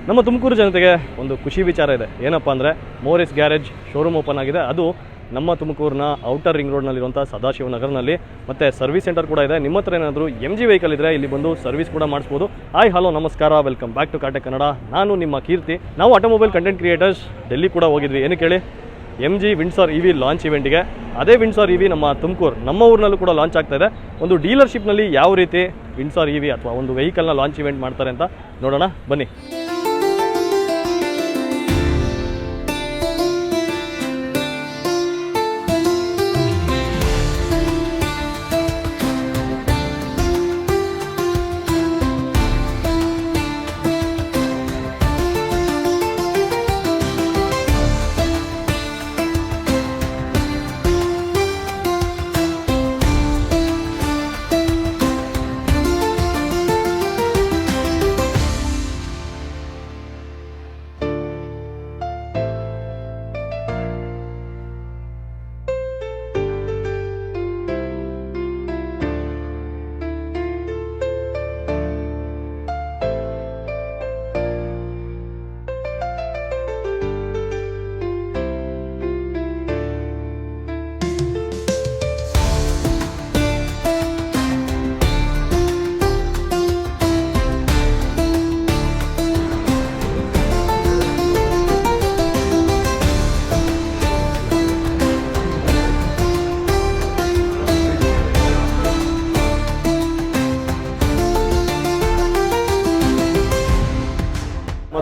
ನಮ್ಮ ತುಮಕೂರು ಜನತೆಗೆ ಒಂದು ಖುಷಿ ವಿಚಾರ ಇದೆ. ಏನಪ್ಪ ಅಂದರೆ ಮೋರಿಸ್ ಗ್ಯಾರೇಜ್ ಶೋರೂಮ್ ಓಪನ್ ಆಗಿದೆ. ಅದು ನಮ್ಮ ತುಮಕೂರಿನ ಔಟರ್ ರಿಂಗ್ ರೋಡ್ನಲ್ಲಿರುವಂಥ ಸದಾಶಿವನಗರನಲ್ಲಿ. ಮತ್ತು ಸರ್ವಿಸ್ ಸೆಂಟರ್ ಕೂಡ ಇದೆ. ನಿಮ್ಮ ಹತ್ರ ಏನಾದರೂ MG ವೆಹಿಕಲ್ ಇದ್ದರೆ ಇಲ್ಲಿ ಬಂದು ಸರ್ವಿಸ್ ಕೂಡ ಮಾಡಿಸ್ಬೋದು. ಹಾಯ್ ಹಲೋ ನಮಸ್ಕಾರ, ವೆಲ್ಕಮ್ ಬ್ಯಾಕ್ ಟು ಕಾಟೆಕ್ ಕನ್ನಡ. ನಾನು ನಿಮ್ಮ ಕೀರ್ತಿ. ನಾವು ಆಟೋಮೊಬೈಲ್ ಕಂಟೆಂಟ್ ಕ್ರಿಯೇಟರ್ಸ್ ಡೆಲ್ಲಿ ಕೂಡ ಹೋಗಿದ್ವಿ. ಏನು ಕೇಳಿ, MG ವಿಂಡ್ಸರ್ EV ಲಾಂಚ್ ಇವೆಂಟಿಗೆ. ಅದೇ ವಿಂಡ್ಸರ್ EV ನಮ್ಮ ತುಮಕೂರು ನಮ್ಮ ಊರಿನಲ್ಲೂ ಕೂಡ ಲಾಂಚ್ ಆಗ್ತಾ ಇದೆ. ಒಂದು ಡೀಲರ್ಶಿಪ್ನಲ್ಲಿ ಯಾವ ರೀತಿ ವಿಂಡ್ಸರ್ EV ಅಥವಾ ಒಂದು ವೆಹಿಕಲ್ನ ಲಾಂಚ್ ಇವೆಂಟ್ ಮಾಡ್ತಾರೆ ಅಂತ ನೋಡೋಣ ಬನ್ನಿ.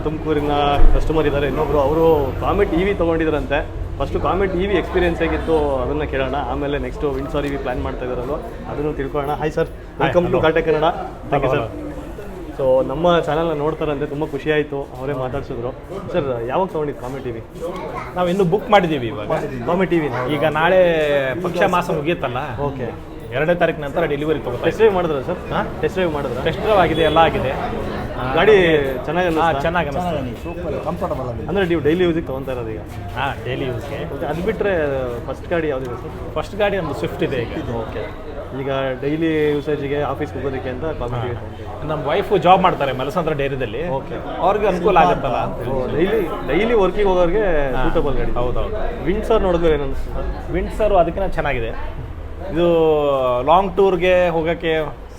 ತುಮಕೂರಿನ ಕಸ್ಟಮರ್ ಇದ್ದಾರೆ ಇನ್ನೊಬ್ರು. ಅವರು ಕಾಮೆಟ್ EV ತೊಗೊಂಡಿದ್ದಾರಂತೆ. ಫಸ್ಟು ಕಾಮೆಟ್ EV ಎಕ್ಸ್ಪೀರಿಯನ್ಸ್ ಹೇಗಿತ್ತು ಅದನ್ನು ಕೇಳೋಣ. ಆಮೇಲೆ ನೆಕ್ಸ್ಟು ವಿಂಡ್ಸರ್ EV ಪ್ಲ್ಯಾನ್ ಮಾಡ್ತಾ ಇದ್ದಾರಲ್ವ ಅದನ್ನು ತಿಳ್ಕೊಳ್ಳೋಣ. ಹಾಯ್ ಸರ್, ವೆಲ್ಕಮ್ ಟು ಕಾಟೆಕ್ Kannada. Thank you sir. So ನಮ್ಮ ಚಾನಲ್ನ ನೋಡ್ತಾರಂತೆ, ತುಂಬ ಖುಷಿ ಆಯಿತು. ಅವರೇ ಮಾತಾಡ್ಸಿದ್ರು. ಸರ್, ಯಾವಾಗ ತೊಗೊಂಡಿದ್ದು ಕಾಮೆಟ್ EV? ನಾವು ಇನ್ನೂ ಬುಕ್ ಮಾಡಿದ್ದೀವಿ ಇವಾಗ ಕಾಮೆಟ್ EV. ಈಗ ನಾಳೆ ಪಕ್ಷ ಮಾಸ ಮುಗಿಯುತ್ತಲ್ಲ, ಓಕೆ, 2ನೇ ತಾರೀಕು ನಂತರ ಡೆಲಿವರಿ ತಗೋತಾರೆ. ಟೆಸ್ಟ್ ಡ್ರೈವ್ ಮಾಡಿದ್ರ ಸರ್? ಟೆಸ್ಟ್ ಡ್ರೈವ್ ಮಾಡಿದ್ರ? ಟೆಸ್ಟ್ ಡ್ರೈವ್ ಆಗಿದೆ, ಎಲ್ಲ ಆಗಿದೆ. ಗಾಡಿ ಚೆನ್ನಾಗಿ ಚೆನ್ನಾಗಿ ಸೂಪರ್ ಕಂಫರ್ಟಬಲ್ ಆಗಿದೆ. ಅಂದರೆ ನೀವು ಡೈಲಿ ಯೂಸಿಗೆ ತೊಗೊತಾ ಇರೋದು ಈಗ? ಡೈಲಿ ಯೂಸ್ಗೆ. ಅದು ಬಿಟ್ಟರೆ ಫಸ್ಟ್ ಗಾಡಿ ಯಾವುದಿದೆ ಸರ್? ಫಸ್ಟ್ ಗಾಡಿ ಒಂದು ಸ್ವಿಫ್ಟ್ ಇದೆ ಈಗ. ಓಕೆ, ಈಗ ಡೈಲಿ ಯೂಸೇಜಿಗೆ ಆಫೀಸ್ಗೆ ಹೋಗೋದಕ್ಕೆ ಅಂತ ಕಾಮೆಟ್ ನಮ್ಮ ವೈಫು ಜಾಬ್ ಮಾಡ್ತಾರೆ ಮಲಸಂದ್ರ ಡೈರಿದಲ್ಲಿ. ಓಕೆ, ಅವ್ರಿಗೆ ಅನುಕೂಲ ಆಗುತ್ತಲ್ಲ. ಡೈಲಿ ವರ್ಕಿಗೆ ಹೋಗೋರಿಗೆ ಸೂಟಬಲ್ ಗಾಡಿ. ಹೌದೌದು. ವಿಂಡ್ಸರ್ ನೋಡಿದ್ರೆ ಏನು ಅನಿಸ್ತು? ವಿಂಡ್ಸರು ಅದಕ್ಕಿಂತ ಚೆನ್ನಾಗಿದೆ. ಇದು ಲಾಂಗ್ ಟೂರ್ಗೆ ಹೋಗೋಕ್ಕೆ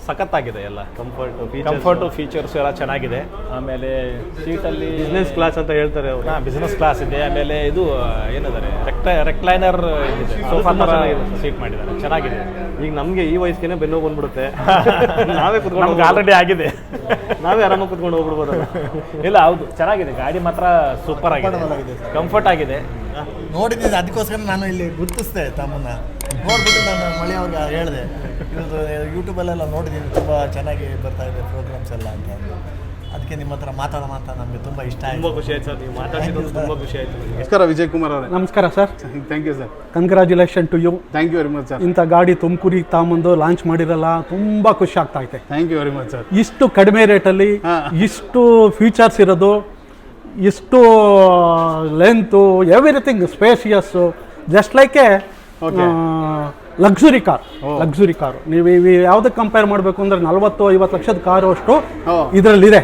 ಸಖತ್ತಾಗಿದೆ. ಎಲ್ಲ ಕಂಫರ್ಟು ಫೀಚರ್ಸ್ ಎಲ್ಲ ಚೆನ್ನಾಗಿದೆ. ಆಮೇಲೆ ಸೀಟಲ್ಲಿ ಬಿಸ್ನೆಸ್ ಕ್ಲಾಸ್ ಅಂತ ಹೇಳ್ತಾರೆ ಅವರು. ಬಿಸ್ನೆಸ್ ಕ್ಲಾಸ್ ಇದೆ. ಆಮೇಲೆ ಇದು ಏನಿದ್ದಾರೆ ರೆಕ್ಲೈನರ್ ಇದೆ, ಸೋಫಾ ಥರ ಸೀಟ್ ಮಾಡಿದ್ದಾರೆ, ಚೆನ್ನಾಗಿದೆ. ಈಗ ನಮಗೆ ಈ ವಯಸ್ಸಿಗೆ ಬೆನ್ನು ಬಂದ್ಬಿಡುತ್ತೆ. ನಾವೇ ಕುತ್ಕೊಂಡು ನಮ್ಗೆ ಆಲ್ರೆಡಿ ಆಗಿದೆ. ನಾವೇ ಆರಾಮಾಗಿ ಕುತ್ಕೊಂಡು ಹೋಗ್ಬಿಡ್ಬೋದು. ಇಲ್ಲ, ಹೌದು, ಚೆನ್ನಾಗಿದೆ ಗಾಡಿ ಮಾತ್ರ ಸೂಪರ್ ಆಗಿದೆ, ಕಂಫರ್ಟ್ ಆಗಿದೆ. ನೋಡಿದ್ದೀನಿ, ಅದಕ್ಕೋಸ್ಕರ ನಾನು ಇಲ್ಲಿ ಗುರುತಿಸ್ದೆ ತಮ್ಮನ್ನ. ನೋಡ್ಬಿಟ್ಟು ನಾನು ಮಳೆ ಅವ್ರಿಗೆ ಹೇಳಿದೆ, ಇದು ಯೂಟ್ಯೂಬಲ್ಲೆಲ್ಲ ನೋಡಿದ್ದೀನಿ, ತುಂಬ ಚೆನ್ನಾಗಿ ಬರ್ತಾ ಇದೆ ಪ್ರೋಗ್ರಾಮ್ಸ್ ಎಲ್ಲ ಅಂತ ಅಂದು. ಅದಕ್ಕೆ ನಿಮ್ಮ ಹತ್ರ ಮಾತಾಡ ನಮಗೆ ತುಂಬ ಇಷ್ಟ ಆಯಿತು. ತುಂಬ ಖುಷಿ ಆಯ್ತು ಸರ್, ನೀವು ಮಾತಾಡಿದ್ದು ತುಂಬ ಖುಷಿ ಆಯಿತು. ನಮಸ್ಕಾರ ವಿಜಯ್ ಕುಮಾರ್ ಅವರೇ. ನಮಸ್ಕಾರ sir. Thank you sir. Congratulation to you. Thank you very much sir. ಇಂಥ ಗಾಡಿ ತುಮಕೂರಿಗೆ ತಾಂಬಂದು ಲಾಂಚ್ ಮಾಡಿರಲ್ಲ, ತುಂಬ ಖುಷಿ ಆಗ್ತಾ ಐತೆ. Thank you very much sir. ಇಷ್ಟು ಕಡಿಮೆ ರೇಟಲ್ಲಿ ಇಷ್ಟು ಫೀಚರ್ಸ್ ಇರೋದು, ಇಷ್ಟು length, everything spacious, just like a luxury car. ನೀವು ಯಾವುದಕ್ಕೆ ಕಂಪೇರ್ ಮಾಡಬೇಕು ಅಂದರೆ 40-50 ಲಕ್ಷದ ಕಾರು ಅಷ್ಟು ಇದರಲ್ಲಿದೆ.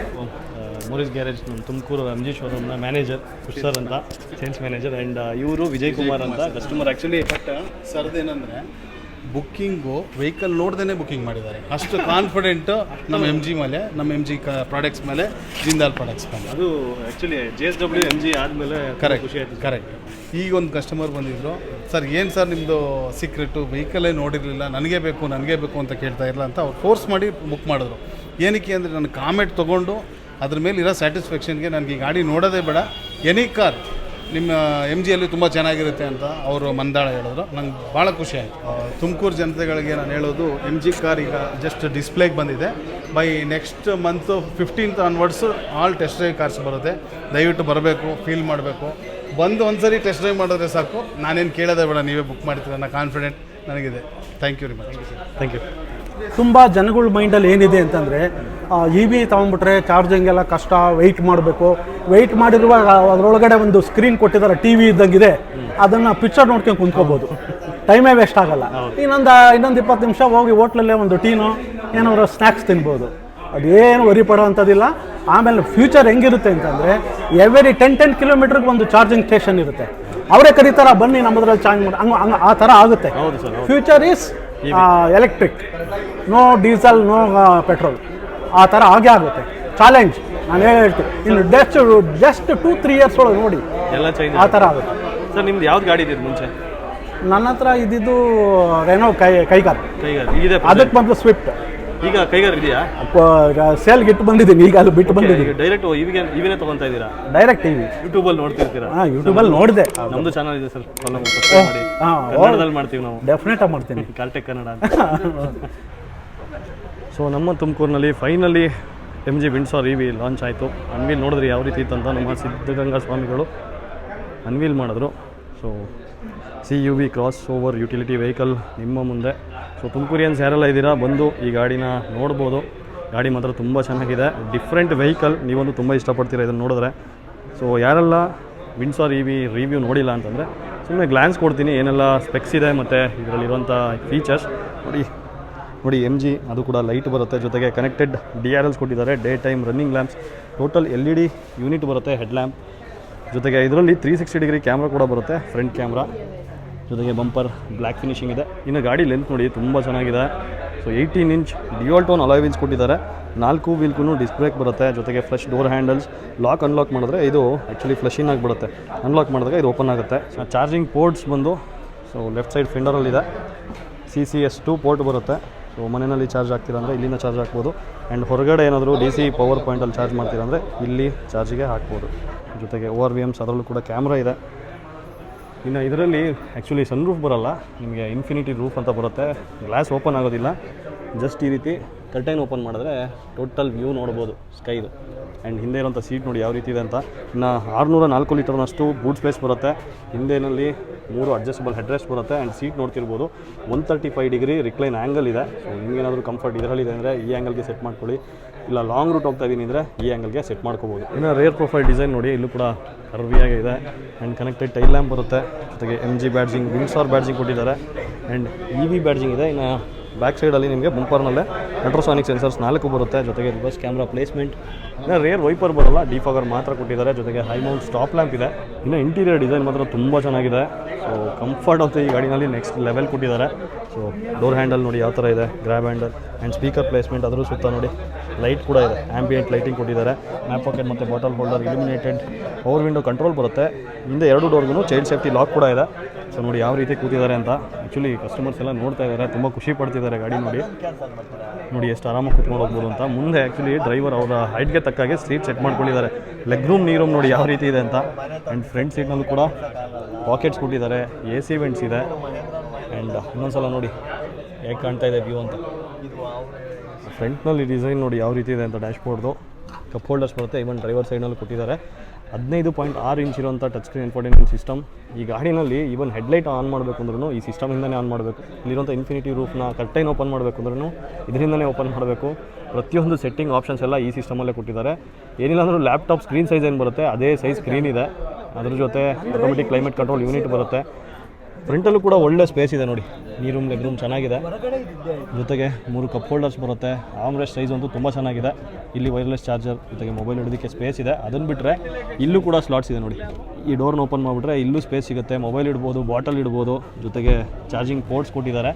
ಮೋರಿಸ್ ಗ್ಯಾರೇಜ್ ನಮ್ಮ ತುಮಕೂರು MG ಶೋರೂಮ್ನ ಮ್ಯಾನೇಜರ್ ಸರ್ ಅಂತ, ಸೇಲ್ಸ್ ಮ್ಯಾನೇಜರ್. ಆ್ಯಂಡ್ ಇವರು ವಿಜಯ್ ಕುಮಾರ್ ಅಂತ ಕಸ್ಟಮರ್. ಆ್ಯಕ್ಚುಲಿ ಬಟ್ ಸರ್ದೇನಂದರೆ ಬುಕ್ಕಿಂಗು ವೆಹಿಕಲ್ ನೋಡ್ದೇ ಬುಕ್ಕಿಂಗ್ ಮಾಡಿದ್ದಾರೆ. ಅಷ್ಟು ಕಾನ್ಫಿಡೆಂಟು ನಮ್ಮ MG ಮೇಲೆ, ನಮ್ಮ MG ಪ್ರಾಡಕ್ಟ್ಸ್ ಮೇಲೆ, ಜಿಂದಾಲ್ ಪ್ರಾಡಕ್ಟ್ಸ್ ಮೇಲೆ. ಅದು ಆ್ಯಕ್ಚುಲಿ JSW MG ಆದಮೇಲೆ ಕರೆಕ್ಟ್ ಖುಷಿ ಆಯಿತು. ಕರೆಕ್ಟ್. ಈಗ ಒಂದು ಕಸ್ಟಮರ್ ಬಂದಿದ್ದರು, ಸರ್ ಏನು ಸರ್ ನಿಮ್ಮದು ಸೀಕ್ರೆಟು, ವೆಹಿಕಲ್ಲೇ ನೋಡಿರಲಿಲ್ಲ, ನನಗೆ ಬೇಕು ಅಂತ ಕೇಳ್ತಾ ಇರಲ್ಲ ಅಂತ ಅವ್ರು ಫೋರ್ಸ್ ಮಾಡಿ ಬುಕ್ ಮಾಡಿದ್ರು. ಏನಕ್ಕೆ ಅಂದರೆ ನಾನು ಕಾಮೆಂಟ್ ತೊಗೊಂಡು ಅದ್ರ ಮೇಲೆ ಇರೋ ಸ್ಯಾಟಿಸ್ಫ್ಯಾಕ್ಷನ್ಗೆ ನನಗೆ ಈ ಗಾಡಿ ನೋಡೋದೇ ಬೇಡ, ಎನಿ ಕಾರ್ ನಿಮ್ಮ MGಯಲ್ಲಿ ತುಂಬ ಚೆನ್ನಾಗಿರುತ್ತೆ ಅಂತ ಅವರು ಮಂದಾಳ ಹೇಳಿದ್ರು. ನಂಗೆ ಭಾಳ ಖುಷಿ ಆಯಿತು. ತುಮಕೂರು ಜನತೆಗಳಿಗೆ ನಾನು ಹೇಳೋದು, MG ಕಾರ್ ಈಗ ಜಸ್ಟ್ ಡಿಸ್ಪ್ಲೇಗೆ ಬಂದಿದೆ. By next month 15th onwards all test drive cars ಬರುತ್ತೆ. ದಯವಿಟ್ಟು ಬರಬೇಕು, ಫೀಲ್ ಮಾಡಬೇಕು. ಬಂದು ಒಂದ್ಸರಿ ಟೆಸ್ಟ್ ಡ್ರೈವ್ ಮಾಡಿದ್ರೆ ಸಾಕು, ನಾನೇನು ಕೇಳೋದೇ ಬೇಡ, ನೀವೇ ಬುಕ್ ಮಾಡ್ತೀರ ಅನ್ನೋ ಕಾನ್ಫಿಡೆಂಟ್ ನನಗಿದೆ. Thank you very much. Thank you. ತುಂಬ ಜನಗಳ ಮೈಂಡಲ್ಲಿ ಏನಿದೆ ಅಂತಂದರೆ, EV ತೊಗೊಂಡ್ಬಿಟ್ರೆ ಚಾರ್ಜಿಂಗ್ ಎಲ್ಲ ಕಷ್ಟ, ವೆಯ್ಟ್ ಮಾಡಬೇಕು. ವೆಯ್ಟ್ ಮಾಡಿರುವಾಗ ಅದರೊಳಗಡೆ ಒಂದು ಸ್ಕ್ರೀನ್ ಕೊಟ್ಟಿದ್ದಾರೆ, TV ಇದ್ದಂಗಿದೆ, ಅದನ್ನು ಪಿಕ್ಚರ್ ನೋಡ್ಕೊಂಡು ಕುಂತ್ಕೋಬೋದು, ಟೈಮೇ ವೇಸ್ಟ್ ಆಗಲ್ಲ. ಇನ್ನೊಂದು 20 ನಿಮಿಷ ಹೋಗಿ ಹೋಟ್ಲಲ್ಲೇ ಒಂದು ಟೀನೋ ಏನಾದ್ರು ಸ್ನ್ಯಾಕ್ಸ್ ತಿನ್ಬೋದು. ಅದೇನು ವರಿ ಪಡೋ ಅಂಥದ್ದಿಲ್ಲ. ಆಮೇಲೆ ಫ್ಯೂಚರ್ ಹೆಂಗಿರುತ್ತೆ ಅಂತಂದರೆ ಎವ್ರಿ 10 ಕಿಲೋಮೀಟ್ರಿಗೆ ಒಂದು ಚಾರ್ಜಿಂಗ್ ಸ್ಟೇಷನ್ ಇರುತ್ತೆ. ಅವರೇ ಕರೀತಾರ ಬನ್ನಿ ನಮ್ಮದ್ರಲ್ಲಿ ಚಾರ್ಜ್ ಮಾಡಿ, ಹಂಗೆ ಆ ಥರ ಆಗುತ್ತೆ. Future is electric, no diesel, no petrol, ಆ ಥರ ಆಗೇ ಆಗುತ್ತೆ. ಚಾಲೆಂಜ್ ನಾನು ಹೇಳ್ತೀನಿ. ಇನ್ನು ಜಸ್ಟ್ 2-3 ಇಯರ್ಸ್ ಒಳಗೆ ನೋಡಿ ಎಲ್ಲ ಚೇಂಜ್ ಆ ಥರ ಆಗುತ್ತೆ. ಸರ್ ನಿಮ್ದು ಯಾವ್ದು ಗಾಡಿ ಇದ್ದಿದ್ದು ಮುಂಚೆ? ನನ್ನ ಹತ್ರ ಇದ್ದಿದ್ದು ರೆನೋ ಕೈಗಾರ್, ಇದೆ. ಅದಕ್ಕೆ ಬಂದು ಸ್ವಿಫ್ಟ್. ಈಗ ಕೈಗಾರ್ ಇದೆಯಾ? ಸೇಲ್ಗೆ ಇಟ್ಟು ಬಂದಿದ್ದೀನಿ, ಈಗ ಅದು ಬಿಟ್ಟು ಬಂದಿದ್ದೀನಿ. ಡೈರೆಕ್ಟ್ ಇವಿನೇ ತೊಗೊತಾ ಇದ್ದೀರಾ? ಡೈರೆಕ್ಟ್ ಟಿವಿ ಯೂಟ್ಯೂಬಲ್ಲಿ ನೋಡ್ತಿರ್ತೀರಾ? ಹಾಂ, ಯೂಟ್ಯೂಬಲ್ಲಿ ನೋಡಿದೆ. ನಮ್ಮದು ಚಾನಲ್ ಇದೆ ಸರ್, ಮಾಡಿ. ಕನ್ನಡದಲ್ಲಿ ಮಾಡ್ತೀವಿ ನಾವು. ಡೆಫಿನೆಟಾಗಿ ಮಾಡ್ತೀನಿ. ಕಾರ್ಟೆಕ್ ಕನ್ನಡ ಅಂತ. ಸೊ ನಮ್ಮ ತುಮಕೂರಿನಲ್ಲಿ finally MG Windsor EV launch ಆಯಿತು. ಅನ್ವೀಲ್ ನೋಡಿದ್ರಿ ಯಾವ ರೀತಿ ಇತ್ತಂತ. ನಮ್ಮ ಸಿದ್ಧಗಂಗಾ ಸ್ವಾಮಿಗಳು ಅನ್ವೀಲ್ ಮಾಡಿದ್ರು. So CUV cross over utility vehicle ನಿಮ್ಮ ಮುಂದೆ. ಸೊ ತುಮಕೂರಿಯನ್ಸ್ ಯಾರೆಲ್ಲ ಇದ್ದೀರಾ ಬಂದು ಈ ಗಾಡಿನ ನೋಡ್ಬೋದು. ಗಾಡಿ ಮಾತ್ರ ತುಂಬ ಚೆನ್ನಾಗಿದೆ, ಡಿಫ್ರೆಂಟ್ ವೆಹಿಕಲ್. ನೀವೊಂದು ತುಂಬ ಇಷ್ಟಪಡ್ತೀರಾ ಇದನ್ನು ನೋಡಿದ್ರೆ. ಸೊ ಯಾರೆಲ್ಲ ವಿಂಡ್ಸರ್ EV ರಿವ್ಯೂ ನೋಡಿಲ್ಲ ಅಂತಂದರೆ ಸುಮ್ಮನೆ ಗ್ಲ್ಯಾನ್ಸ್ ಕೊಡ್ತೀನಿ, ಏನೆಲ್ಲ ಸ್ಪೆಕ್ಸ್ ಇದೆ ಮತ್ತು ಇದರಲ್ಲಿರುವಂಥ ಫೀಚರ್ಸ್ ನೋಡಿ. MG ಅದು ಕೂಡ ಲೈಟ್ ಬರುತ್ತೆ, ಜೊತೆಗೆ ಕನೆಕ್ಟೆಡ್ DRLs ಕೊಟ್ಟಿದ್ದಾರೆ, day time running lamps, total LED unit ಬರುತ್ತೆ, ಹೆಡ್ ಲ್ಯಾಂಪ್, ಜೊತೆಗೆ ಇದರಲ್ಲಿ 360 ಡಿಗ್ರಿ ಕ್ಯಾಮ್ರಾ ಕೂಡ ಬರುತ್ತೆ, ಫ್ರಂಟ್ ಕ್ಯಾಮ್ರಾ, ಜೊತೆಗೆ ಬಂಪರ್ ಬ್ಲ್ಯಾಕ್ ಫಿನಿಶಿಂಗ್ ಇದೆ. ಇನ್ನು ಗಾಡಿ ಲೆಂತ್ ನೋಡಿ ತುಂಬ ಚೆನ್ನಾಗಿದೆ. So 18 inch dual tone alloy wheels ಕೊಟ್ಟಿದ್ದಾರೆ. 4 ವೀಲ್ಗೂ ಡಿಸ್ಕ್ ಬ್ರೇಕ್ ಬರುತ್ತೆ, ಜೊತೆಗೆ flush door handles. Lock unlock ಮಾಡಿದ್ರೆ ಇದು ಆ್ಯಕ್ಚುಲಿ ಫ್ಲಶ್ ಇನ್ ಆಗಿಬಿಡುತ್ತೆ, ಅನ್ಲಾಕ್ ಮಾಡಿದಾಗ ಇದು ಓಪನ್ ಆಗುತ್ತೆ. ಚಾರ್ಜಿಂಗ್ ಪೋರ್ಟ್ಸ್ ಬಂದು ಸೊ ಲೆಫ್ಟ್ ಸೈಡ್ ಫಿಂಡರಲ್ಲಿದೆ. CCS2 ಪೋರ್ಟ್ ಬರುತ್ತೆ. ಸೊ ಮನೆಯಲ್ಲಿ ಚಾರ್ಜ್ ಆಗ್ತೀರಾ ಅಂದರೆ ಇಲ್ಲಿಂದ ಚಾರ್ಜ್ ಹಾಕ್ಬೋದು. ಆ್ಯಂಡ್ ಹೊರಗಡೆ ಏನಾದರೂ DC ಪವರ್ ಪಾಯಿಂಟಲ್ಲಿ ಚಾರ್ಜ್ ಮಾಡ್ತೀರಾ ಅಂದರೆ ಇಲ್ಲಿ ಚಾರ್ಜಿಗೆ ಹಾಕ್ಬೋದು. ಜೊತೆಗೆ ORVMs ಅದರಲ್ಲೂ ಕೂಡ ಕ್ಯಾಮ್ರಾ ಇದೆ. ಇನ್ನು ಇದರಲ್ಲಿ ಆ್ಯಕ್ಚುಲಿ ಸನ್ ರೂಫ್ ಬರೋಲ್ಲ, ನಿಮಗೆ ಇನ್ಫಿನಿಟಿ ರೂಫ್ ಅಂತ ಬರುತ್ತೆ. ಗ್ಲಾಸ್ ಓಪನ್ ಆಗೋದಿಲ್ಲ, ಜಸ್ಟ್ ಈ ರೀತಿ ಕರ್ಟೈನ್ ಓಪನ್ ಮಾಡಿದ್ರೆ ಟೋಟಲ್ ವ್ಯೂ ನೋಡ್ಬೋದು ಸ್ಕೈದು. ಆ್ಯಂಡ್ ಹಿಂದೆ ಇರೋಂಥ ಸೀಟ್ ನೋಡಿ ಯಾವ ರೀತಿ ಇದೆ ಅಂತ. ಇನ್ನು 604 ಲೀಟರ್ನಷ್ಟು ಬೂಟ್ ಸ್ಪೇಸ್ ಬರುತ್ತೆ. ಹಿಂದೆನಲ್ಲಿ 3 ಅಡ್ಜಸ್ಟಬಲ್ ಹೆಡ್ರೆಸ್ಟ್ ಬರುತ್ತೆ. ಆ್ಯಂಡ್ ಸೀಟ್ ನೋಡ್ತಿರ್ಬೋದು 135 ಡಿಗ್ರಿ ರಿಕ್ಲೈನ್ ಆ್ಯಂಗಲ್ ಇದೆ. ಸೊ ನಿಮಗೇನಾದರೂ ಕಂಫರ್ಟ್ ಇದರಲ್ಲಿದೆ ಅಂದರೆ ಈ ಆ್ಯಂಗಲ್ಗೆ ಸೆಟ್ ಮಾಡ್ಕೊಳ್ಳಿ, ಇಲ್ಲ ಲಾಂಗ್ ರೂಟ್ ಹೋಗ್ತಾ ಇದ್ದೀನಿ ಅಂದರೆ ಈ ಆ್ಯಂಗಲ್ಗೆ ಸೆಟ್ ಮಾಡ್ಕೋಬೋದು. ಇನ್ನು ರೇರ್ ಪ್ರೊಫೈಲ್ ಡಿಸೈನ್ ನೋಡಿ, ಇಲ್ಲೂ ಕೂಡ ಕರ್ವಿಯಾಗಿದೆ. ಆ್ಯಂಡ್ ಕನೆಕ್ಟೆಡ್ ಟೈಲ್ ಲ್ಯಾಂಪ್ ಬರುತ್ತೆ, ಜೊತೆಗೆ MG ಬ್ಯಾಡ್ಜಿಂಗ್, ವಿಂಡ್ಸರ್ ಬ್ಯಾಡ್ಜಿಂಗ್ ಕೊಟ್ಟಿದ್ದಾರೆ. ಆ್ಯಂಡ್ EV ಬ್ಯಾಡ್ಜಿಂಗ್ ಇದೆ. ಇನ್ನು ಬ್ಯಾಕ್ ಸೈಡಲ್ಲಿ ನಿಮಗೆ ಬಂಪರ್ನಲ್ಲೇ ಅಲ್ಟ್ರಾಸಾನಿಕ್ ಸೆನ್ಸರ್ಸ್ 4 ಬರುತ್ತೆ, ಜೊತೆಗೆ ರಿವರ್ಸ್ ಕ್ಯಾಮ್ರಾ ಪ್ಲೇಸ್ಮೆಂಟ್. ಇನ್ನು ರೇರ್ ವೈಪರ್ ಬರೋಲ್ಲ, ಡಿಫಾಗರ್ ಮಾತ್ರ ಕೊಟ್ಟಿದ್ದಾರೆ, ಜೊತೆಗೆ ಹೈ ಮೌಂಟ್ ಸ್ಟಾಪ್ ಲ್ಯಾಂಪ್ ಇದೆ. ಇನ್ನು ಇಂಟೀರಿಯರ್ ಡಿಸೈನ್ ಮಾತ್ರ ತುಂಬ ಚೆನ್ನಾಗಿದೆ. ಸೊ ಕಂಫರ್ಟ್ ಅಂತೂ ಈ ಗಾಡಿನಲ್ಲಿ ನೆಕ್ಸ್ಟ್ ಲೆವೆಲ್ ಕೊಟ್ಟಿದ್ದಾರೆ. ಸೊ ಡೋರ್ ಹ್ಯಾಂಡಲ್ ನೋಡಿ ಯಾವ ಥರ ಇದೆ, grab handle. And speaker placement ಅದರ ಸುತ್ತ ನೋಡಿ ಲೈಟ್ ಕೂಡ ಇದೆ, ಆಂಬಿಯೆಂಟ್ ಲೈಟಿಂಗ್ ಕೊಟ್ಟಿದ್ದಾರೆ. ಮ್ಯಾಪ್ ಪಾಕೆಟ್ ಮತ್ತು bottle holder, illuminated power window control ಬರುತ್ತೆ. ಹಿಂದೆ 2 ಡೋರ್ಗೂ ಚೈಲ್ಡ್ ಸೇಫ್ಟಿ ಲಾಕ್ ಕೂಡ ಇದೆ. ಸೊ ನೋಡಿ ಯಾವ ರೀತಿ ಕೂತಿದ್ದಾರೆ ಅಂತ. ಆ್ಯಕ್ಚುಲಿ ಕಸ್ಟಮರ್ಸ್ ಎಲ್ಲ ನೋಡ್ತಾ ಇದ್ದಾರೆ, ತುಂಬ ಖುಷಿ ಪಡ್ತಿದ್ದಾರೆ ಗಾಡಿ ನೋಡಿ ಎಷ್ಟು ಆರಾಮಾಗಿ ಕೂತ್ಕೊಂಡು ಹೋಗ್ಬೋದು ಅಂತ. ಮುಂದೆ ಆ್ಯಕ್ಚುಲಿ ಡ್ರೈವರ್ ಅವರ ಹೈಟ್ಗೆ ತಕ್ಕಾಗೆ ಸೀಟ್ ಸೆಟ್ ಮಾಡ್ಕೊಂಡಿದ್ದಾರೆ. ಲೆಗ್ ರೂಮ್, ನೀ ರೂಮ್ ನೋಡಿ ಯಾವ ರೀತಿ ಇದೆ ಅಂತ. ಆ್ಯಂಡ್ ಫ್ರಂಟ್ ಸೀಟ್ನಲ್ಲೂ ಕೂಡ ಪಾಕೆಟ್ಸ್ ಕೊಟ್ಟಿದ್ದಾರೆ, AC ವೆಂಟ್ಸ್ ಇದೆ. ಆ್ಯಂಡ್ ಇನ್ನೊಂದ್ಸಲ ನೋಡಿ ಹೇಗೆ ಕಾಣ್ತಾ ಇದೆ ವ್ಯೂ ಅಂತ. ಫ್ರಂಟ್ನಲ್ಲಿ ಡಿಸೈನ್ ನೋಡಿ ಯಾವ ರೀತಿ ಇದೆ ಅಂತ. ಡ್ಯಾಶ್ಬೋರ್ಡ್ದು ಕಪ್ ಹೋಲ್ಡರ್ಸ್ ಬರುತ್ತೆ, ಈವನ್ ಡ್ರೈವರ್ ಸೈಡ್ನಲ್ಲಿ ಕೊಟ್ಟಿದ್ದಾರೆ. 15.6 ಇಂಚ್ ಇರುವಂಥ ಟಚ್ ಸ್ಕ್ರೀನ್ ಇನ್ಫೋಟೈನ್ಮೆಂಟ್ ಸಿಸ್ಟಮ್. ಈ ಗಾಡಿನಲ್ಲಿ ಈವನ್ ಹೆಡ್ಲೈಟ್ ಆನ್ ಮಾಡಬೇಕು ಅಂದ್ರೂ ಈ ಸಿಸ್ಟಮಿಂದನೇ ಆನ್ ಮಾಡಬೇಕು. ಇಲ್ಲಿರುವಂಥ ಇನ್ಫಿನಿಟಿ ರೂಫ್ನ ಕರ್ಟೈನ್ ಓಪನ್ ಮಾಡಬೇಕು ಅಂದ್ರೂ ಇದರಿಂದನೇ ಓಪನ್ ಮಾಡಬೇಕು. ಪ್ರತಿಯೊಂದು ಸೆಟ್ಟಿಂಗ್ ಆಪ್ಷನ್ಸ್ ಎಲ್ಲ ಈ ಸಿಸ್ಟಮಲ್ಲೇ ಕೊಟ್ಟಿದ್ದಾರೆ. ಏನಿಲ್ಲ ಅಂದರೂ ಲ್ಯಾಪ್ಟಾಪ್ ಸ್ಕ್ರೀನ್ ಸೈಜ್ ಏನು ಬರುತ್ತೆ ಅದೇ ಸೈಜ್ ಸ್ಕ್ರೀನ್ ಇದೆ. ಅದ್ರ ಜೊತೆ ಆಟೋಮೆಟಿಕ್ ಕ್ಲೈಮೇಟ್ ಕಂಟ್ರೋಲ್ ಯೂನಿಟ್ ಬರುತ್ತೆ. ಫ್ರಂಟಲ್ಲೂ ಕೂಡ ಒಳ್ಳೆ ಸ್ಪೇಸ್ ಇದೆ ನೋಡಿ, ನೀ ರೂಮ್ ಲೆಗ್ ರೂಮ್ ಚೆನ್ನಾಗಿದೆ. ಜೊತೆಗೆ 3 ಕಪ್ ಹೋಲ್ಡರ್ಸ್ ಬರುತ್ತೆ. ಆಮ್ರೆಸ್ಟ್ ಸೈಜ್ ಅಂತೂ ತುಂಬ ಚೆನ್ನಾಗಿದೆ. ಇಲ್ಲಿ ವೈರ್ಲೆಸ್ ಚಾರ್ಜರ್, ಜೊತೆಗೆ ಮೊಬೈಲ್ ಇಡೋದಕ್ಕೆ ಸ್ಪೇಸ್ ಇದೆ. ಅದನ್ನು ಬಿಟ್ಟರೆ ಇಲ್ಲೂ ಕೂಡ ಸ್ಲಾಟ್ಸ್ ಇದೆ ನೋಡಿ. ಈ ಡೋರ್ನ ಓಪನ್ ಮಾಡಿಬಿಟ್ರೆ ಇಲ್ಲೂ ಸ್ಪೇಸ್ ಸಿಗುತ್ತೆ, ಮೊಬೈಲ್ ಇಡ್ಬೋದು, ಬಾಟಲ್ ಇಡ್ಬೋದು, ಜೊತೆಗೆ ಚಾರ್ಜಿಂಗ್ ಪೋರ್ಟ್ಸ್ ಕೊಟ್ಟಿದ್ದಾರೆ.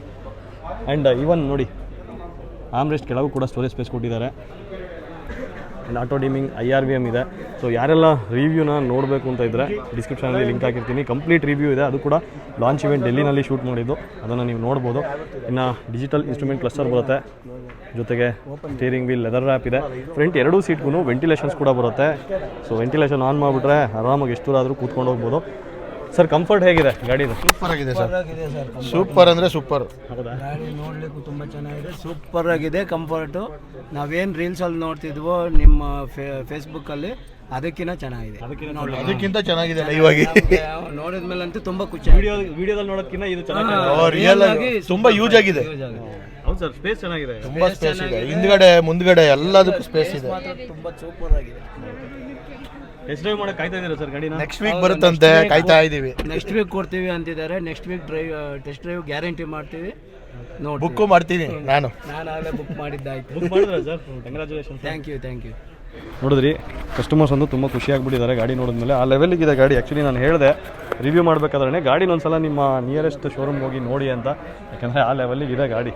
ಆ್ಯಂಡ್ ಈವನ್ ನೋಡಿ ಆಮ್ರೆಸ್ಟ್ ಕೆಳಗೂ ಕೂಡ ಸ್ಟೋರೇಜ್ ಸ್ಪೇಸ್ ಕೊಟ್ಟಿದ್ದಾರೆ. ಆ್ಯಂಡ್ ಆಟೋ ಡಿಮಿಂಗ್ IRVM ಇದೆ. ಸೊ ಯಾರೆಲ್ಲ ರಿವ್ಯೂನ ನೋಡಬೇಕು ಅಂತ ಇದ್ದರೆ ಡಿಸ್ಕ್ರಿಪ್ಷನಲ್ಲಿ ಲಿಂಕ್ ಹಾಕಿರ್ತೀನಿ. ಕಂಪ್ಲೀಟ್ ರಿವ್ಯೂ ಇದೆ, ಅದು ಕೂಡ ಲಾಂಚ್ ಇವೆಂಟ್ ಡೆಲ್ಲಿನಲ್ಲಿ ಶೂಟ್ ಮಾಡಿದ್ದು, ಅದನ್ನು ನೀವು ನೋಡ್ಬೋದು. ಇನ್ನು ಡಿಜಿಟಲ್ ಇನ್ಸ್ಟ್ರೂಮೆಂಟ್ ಕ್ಲಸ್ಟರ್ ಬರುತ್ತೆ, ಜೊತೆಗೆ ಸ್ಟೀರಿಂಗ್ ವೀಲ್ ಲೆದರ್ ರ್ಯಾಪ್ ಇದೆ. ಫ್ರಂಟ್ 2 ಸೀಟ್ಗೂ ವೆಂಟಿಲೇಷನ್ಸ್ ಕೂಡ ಬರುತ್ತೆ. ಸೊ ವೆಂಟಿಲೇಷನ್ ಆನ್ ಮಾಡಿಬಿಟ್ರೆ ಆರಾಮಾಗಿ ಎಷ್ಟು ದೂರ ಆದರೂ ಕೂತ್ಕೊಂಡು ಹೋಗ್ಬೋದು. ಸರ್ ಕಂಫರ್ಟ್ ಹೇಗಿದೆ ಗಾಡಿದು? ಸೂಪರ್ ಆಗಿದೆ ಸರ್, ಸೂಪರ್ ಅಂದರೆ ಸೂಪರ್. ಹೌದಾ? ಗಾಡಿ ನೋಡಲಿಕ್ಕೂ ತುಂಬ ಚೆನ್ನಾಗಿದೆ, ಸೂಪರ್ ಆಗಿದೆ. ಕಂಫರ್ಟು ನಾವೇನು ರೀಲ್ಸಲ್ಲಿ ನೋಡ್ತಿದ್ವೋ ನಿಮ್ಮ ಫೇಸ್ಬುಕ್ಕಲ್ಲಿ ಅದಕ್ಕಿಂತ ಚೆನ್ನಾಗಿದೆ. ಅದಕ್ಕಿಂತ ಚೆನ್ನಾಗಿದೆ ಲೈವ್ ಆಗಿ ನೋಡಿದ ಮೇಲೆ ಅಂತೂ ತುಂಬ ಖುಷಿ. ವಿಡಿಯೋದಲ್ಲಿ ನೋಡೋದಕ್ಕಿಂತ ಇದು ಚೆನ್ನಾಗಿದೆ, ರಿಯಲ್ ಆಗಿ ತುಂಬ ಯೂಸ್ ಆಗಿದೆ. ಹೌದು ಸರ್, ಸ್ಪೇಸ್ ಚೆನ್ನಾಗಿದೆ, ತುಂಬ ಸ್ಪೇಸ್ ಇದೆ. ಹಿಂದ್ಗಡೆ ಮುಂದ್ಗಡೆ ಎಲ್ಲದಕ್ಕೂ ಸ್ಪೇಸ್ ಇದೆ. ಮಾತ್ರ ತುಂಬ ಸೂಪರ್ ಆಗಿದೆ. ಟೆಸ್ಟ್ ಡ್ರೈವ್ ಮಾಡಕ್ಕೆ ಕಾಯ್ತಾ ಇದ್ದೀರಾ ಸರ್ ಗಾಡಿನ? ನೆಕ್ಸ್ಟ್ ವೀಕ್ ಬರುತ್ತಂತೆ, ಕಾಯ್ತಾ ಇದ್ದೀವಿ. ನೆಕ್ಸ್ಟ್ ವೀಕ್ ಕೊಡ್ತೀವಿ ಅಂತಿದ್ದಾರೆ. Next week test drive guarantee ಮಾಡ್ತೀವಿ. ನೋಡಿ ಬುಕ್ಕು ಮಾಡ್ತೀನಿ ನಾನು. ನಾನಾಗಲೇ ಬುಕ್ ಮಾಡಿದ್ದಾಯ್ತು. ಬುಕ್ ಮಾಡಿದ್ರೆ ಸರ್ ಕಂಗ್ರ್ಯಾಚುಲೇಷನ್. ಥ್ಯಾಂಕ್ ಯು ನೋಡಿದ್ರಿ ಕಸ್ಟಮರ್ಸ್ ಒಂದು ತುಂಬ ಖುಷಿಯಾಗಿಬಿಟ್ಟಿದ್ದಾರೆ ಗಾಡಿ ನೋಡಿದ್ಮೇಲೆ. ಆ ಲೆವೆಲಿಗಿದೆ ಗಾಡಿ. ಆ್ಯಕ್ಚುಲಿ ನಾನು ಹೇಳಿದೆ ರಿವ್ಯೂ ಮಾಡಬೇಕಾದ್ರೆ ಗಾಡಿನ ಒಂದ್ಸಲ ನಿಮ್ಮ ನಿಯರೆಸ್ಟ್ ಶೋರೂಮ್ಗೆ ಹೋಗಿ ನೋಡಿ ಅಂತ, ಯಾಕೆಂದರೆ ಆ ಲೆವೆಲಿಗಿದೆ ಗಾಡಿ.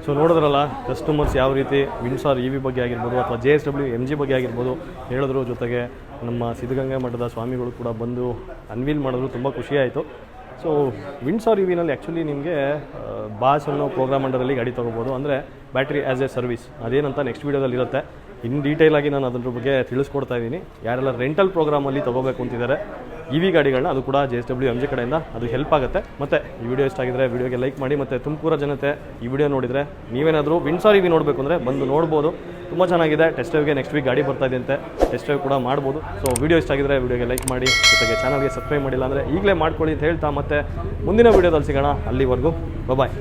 ಸೊ ನೋಡಿದ್ರಲ್ಲ ಕಸ್ಟಮರ್ಸ್ ಯಾವ ರೀತಿ ವಿಂಡ್ಸರ್ EV ಬಗ್ಗೆ ಆಗಿರ್ಬೋದು ಅಥವಾ JSW MG ಬಗ್ಗೆ ಆಗಿರ್ಬೋದು ಹೇಳಿದ್ರು. ಜೊತೆಗೆ ನಮ್ಮ ಸಿದ್ಧಗಂಗಾ ಮಠದ ಸ್ವಾಮಿಗಳು ಕೂಡ ಬಂದು ಅನ್ವೀಲ್ ಮಾಡಿದ್ರು. ತುಂಬ ಖುಷಿಯಾಯಿತು. ಸೊ ವಿಂಡ್ಸರ್ EVನಲ್ಲಿ ಆ್ಯಕ್ಚುಲಿ ನಿಮಗೆ ಬಾಸ್ ಅನ್ನೋ ಪ್ರೋಗ್ರಾಮ್ ಅಂಡರಲ್ಲಿ ಗಾಡಿ ತೊಗೋಬೋದು. ಅಂದರೆ ಬ್ಯಾಟ್ರಿ ಆ್ಯಸ್ ಎ ಸರ್ವಿಸ್ ಅದೇನಂತ ನೆಕ್ಸ್ಟ್ ವೀಡಿಯೋದಲ್ಲಿ ಇರುತ್ತೆ. ಇನ್ನು ಡೀಟೇಲಾಗಿ ನಾನು ಅದ್ರ ಬಗ್ಗೆ ತಿಳಿಸ್ಕೊಡ್ತಾ ಇದ್ದೀನಿ. ಯಾರೆಲ್ಲ ರೆಂಟಲ್ ಪ್ರೋಗ್ರಾಮಲ್ಲಿ ತೊಗೋಬೇಕು ಅಂತಿದ್ದಾರೆ EV ಗಾಡಿಗಳನ್ನ, ಅದು ಕೂಡ JSW MG ಕಡೆಯಿಂದ ಅದು ಹೆಲ್ಪ್ ಆಗುತ್ತೆ. ಮತ್ತು ಈ ವಿಡಿಯೋ ಇಷ್ಟ ಆಗಿದ್ರೆ ವಿಡಿಯೋಗೆ ಲೈಕ್ ಮಾಡಿ. ಮತ್ತು ತುಮಕೂರು ಜನತೆ ಈ ವಿಡಿಯೋ ನೋಡಿದರೆ ನೀವೇನಾದರೂ ವಿಂಡ್ಸರ್ EV ನೋಡಬೇಕು ಅಂದರೆ ಬಂದು ನೋಡ್ಬೋದು. ತುಂಬ ಚೆನ್ನಾಗಿದೆ. ಟೆಸ್ಟ್ ಡ್ರೈವ್ಗೆ ನೆಕ್ಸ್ಟ್ ವೀಕ್ ಗಾಡಿ ಬರ್ತಾ ಇದೆ ಅಂತೆ, ಟೆಸ್ಟ್ ಡ್ರೈವ್ ಕೂಡ ಮಾಡ್ಬೋದು. ಸೊ ವಿಡಿಯೋ ಇಷ್ಟ ಆಗಿದ್ರೆ ವಿಡಿಯೋಗೆ ಲೈಕ್ ಮಾಡಿ, ಜೊತೆಗೆ ಚಾನಲ್ಗೆ ಸಬ್ಸ್ಕ್ರೈಬ್ ಮಾಡಿಲ್ಲ ಅಂದರೆ ಈಗಲೇ ಮಾಡ್ಕೊಳ್ಳಿ ಅಂತ ಹೇಳ್ತಾ ಮತ್ತೆ ಮುಂದಿನ ವಿಡಿಯೋದಲ್ಲಿ ಸಿಗೋಣ. ಅಲ್ಲಿವರೆಗೂ ಬಾಯ್.